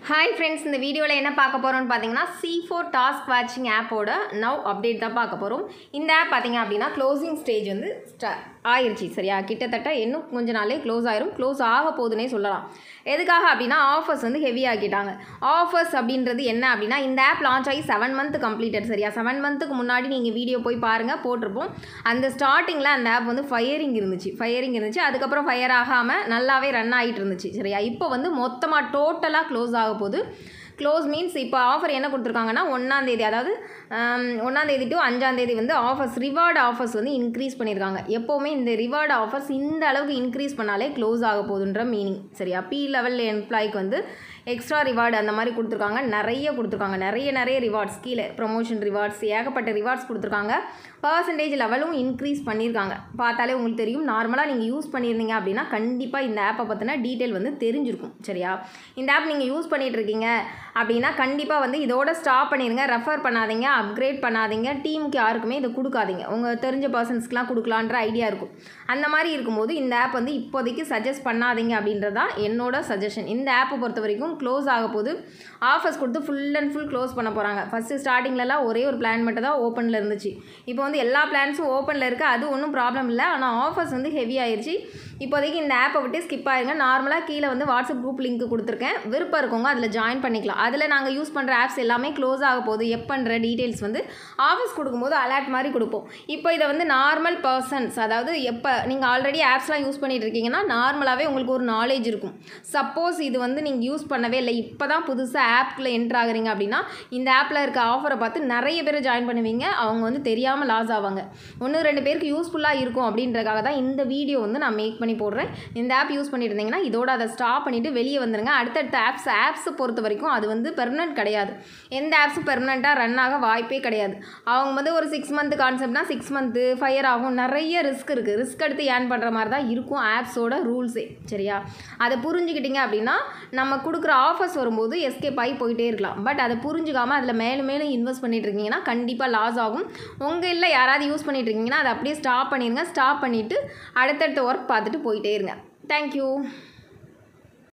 Hi friends, இந்த வீடியோல என்ன பார்க்க போறோம்னு பாத்தீங்கன்னா C4 டாஸ்க் வாட்சிங் ஆப்போட நவ் அப்டேட் தான் பார்க்க போறோம். இந்த ஆப் பாத்தீங்க அப்படினா க்ளோசிங் ஸ்டேஜ் வந்து ஆயிருச்சு சரியா, கிட்டத்தட்ட இன்னும் கொஞ்ச நாளே க்ளோஸ் ஆயிரும், க்ளோஸ் ஆக போகுதுனே சொல்லலாம். எதுக்காக அப்படின்னா ஆஃபர்ஸ் வந்து ஹெவி ஆக்கிட்டாங்க. ஆஃபர்ஸ் அப்படின்றது என்ன அப்படின்னா, இந்த ஆப் லான்ச் ஆகி 7 மந்த் கம்ப்ளீட்டட் சரியா, 7 மந்த்துக்கு முன்னாடி நீங்கள் வீடியோ போய் பாருங்கள், போட்டிருப்போம். அந்த ஸ்டார்டிங்கில் அந்த ஆப் வந்து ஃபயரிங் இருந்துச்சு, அதுக்கப்புறம் ஃபயர் ஆகாமல் நல்லாவே ரன் ஆகிட்டு இருந்துச்சு சரியா. இப்போ வந்து மொத்தமாக டோட்டலாக க்ளோஸ் ஆக போகுது. க்ளோஸ் மீன்ஸ் இப்போ ஆஃபர் என்ன கொடுத்துருக்காங்கன்னா 1ஆம் தேதி, அதாவது 1ஆம் தேதி டு 5ஆம் தேதி வந்து ஆஃபர்ஸ், ரிவார்டு ஆஃபர்ஸ் வந்து இன்க்ரீஸ் பண்ணியிருக்காங்க. எப்போவுமே இந்த ரிவார்டு ஆஃபர்ஸ் இந்த அளவுக்கு இன்க்ரீஸ் பண்ணாலே க்ளோஸ் ஆக போகுதுன்ற மீனிங் சரியா. பி லெவல் எம்ப்ளாய்க்கு வந்து எக்ஸ்ட்ரா ரிவார்டு அந்த மாதிரி கொடுத்துருக்காங்க, நிறைய ரிவார்ட்ஸ், கீழே ப்ரொமோஷன் ரிவார்ட்ஸ், ஏகப்பட்ட ரிவார்ட்ஸ் கொடுத்துருக்காங்க. பர்சன்டேஜ் லெவலும் இன்க்ரீஸ் பண்ணியிருக்காங்க. பார்த்தாலே உங்களுக்கு தெரியும். நார்மலாக நீங்கள் யூஸ் பண்ணியிருந்தீங்க அப்படின்னா கண்டிப்பாக இந்த ஆப்பை பற்றின டீட்டெயில் வந்து தெரிஞ்சிருக்கும் சரியா. இந்த ஆப் நீங்கள் யூஸ் பண்ணிகிட்டு இருக்கீங்க அப்படின்னா கண்டிப்பாக வந்து இதோட ஸ்டாப் பண்ணிடுங்க, ரெஃபர் பண்ணாதீங்க, அப்கிரேட் பண்ணாதீங்க, டீமுக்கு யாருக்குமே இதை கொடுக்காதீங்க. உங்கள் தெரிஞ்ச பர்சன்ஸ்க்குலாம் கொடுக்கலான்ற ஐடியா இருக்கும். அந்த மாதிரி இருக்கும்போது இந்த ஆப் வந்து இப்போதைக்கு சஜஸ்ட் பண்ணாதீங்க அப்படின்றதான் என்னோட சஜஷன். இந்த ஆப்பை பொறுத்த வரைக்கும் க்ளோஸ் ஆக போது, ஆஃபர்ஸ் கொடுத்து ஃபுல் அண்ட் ஃபுல் க்ளோஸ் பண்ண போகிறாங்க. ஃபஸ்ட்டு ஸ்டார்டிங்லலாம் ஒரே ஒரு பிளான் மட்டும் தான் ஓப்பனில் இருந்துச்சு. இப்போ வந்து எல்லா பிளான்ஸும் ஓப்பனில் இருக்குது, அது ஒன்றும் ப்ராப்ளம் இல்லை. ஆனால் ஆஃபர்ஸ் வந்து ஹெவி ஆயிடுச்சு. இப்போதைக்கு இந்த ஆப்பை விட்டு ஸ்கிப் ஆயிருங்க. நார்மலாக கீழே வந்து வாட்ஸ்அப் குரூப் லிங்க் கொடுத்துருக்கேன், விருப்பம் இருக்கவங்க அதில் ஜாயின் பண்ணிக்கலாம். அதில் நாங்கள் யூஸ் பண்ணுற ஆப்ஸ் எல்லாமே க்ளோஸ் ஆக போகுது, எப்போன்ற டீட்டெயில்ஸ் வந்து ஆஃபர்ஸ் கொடுக்கும்போது அலர்ட் மாதிரி கொடுப்போம். இப்போ இதை வந்து நார்மல் பர்சன்ஸ், அதாவது எப்போ நீங்கள் ஆல்ரெடி ஆப்ஸ்லாம் யூஸ் பண்ணிகிட்டு இருக்கீங்கன்னா நார்மலாகவே உங்களுக்கு ஒரு நாலேஜ் இருக்கும். சப்போஸ் இது வந்து நீங்கள் யூஸ் பண்ணவே இல்லை, இப்போ தான் புதுசாக ஆப்குள்ளே என்ட்ரு ஆகுறீங்க அப்படின்னா இந்த ஆப்பில் இருக்க ஆஃபரை பார்த்து நிறைய பேர் ஜாயின் பண்ணுவீங்க. அவங்க வந்து தெரியாமல் லாஸ் ஆவாங்க. 1-2 பேருக்கு யூஸ்ஃபுல்லாக இருக்கும் அப்படின்றக்காக தான் இந்த வீடியோ வந்து நான் மேக் பண்ணி போடுறேன். இந்த ஆப் யூஸ் பண்ணிட்டு இருந்தீங்கன்னா இதோட அதை ஸ்டாப் பண்ணிவிட்டு வெளியே வந்துடுங்க. அடுத்தடுத்த ஆப்ஸை பொறுத்த வரைக்கும் அது வந்து பெர்மனன்ட் கிடையாது. எந்த ஆப்ஸும் பெர்மனெண்ட்டாக ரன் ஆக வாய்ப்பே கிடையாது. அவங்க வந்து ஒரு 6 மந்த் கான்செப்ட்னா 6 மந்த்து ஃபயர் ஆகும், நிறைய ரிஸ்க் இருக்குது. ரிஸ்க் எடுத்து ஏர்ன் பண்ணுற மாதிரி தான் இருக்கும் ஆப்ஸோட ரூல்ஸே சரியா. அதை புரிஞ்சுக்கிட்டீங்க அப்படின்னா நம்ம கொடுக்குற ஆஃபர்ஸ் வரும்போது எஸ்கேப் ஆகி போயிட்டே இருக்கலாம். பட் அதை புரிஞ்சுக்காமல் அதில் மேலும் இன்வெஸ்ட் பண்ணிட்டு இருக்கீங்கன்னா கண்டிப்பாக லாஸ் ஆகும். உங்கள் இல்லை யாராவது யூஸ் பண்ணிட்டு இருக்கீங்கன்னா அதை அப்படியே ஸ்டாப் பண்ணிடுங்க. ஸ்டாப் பண்ணிவிட்டு அடுத்தடுத்த ஒர்க் பார்த்துட்டு போயிட்டே இருங்க. தேங்க்யூ.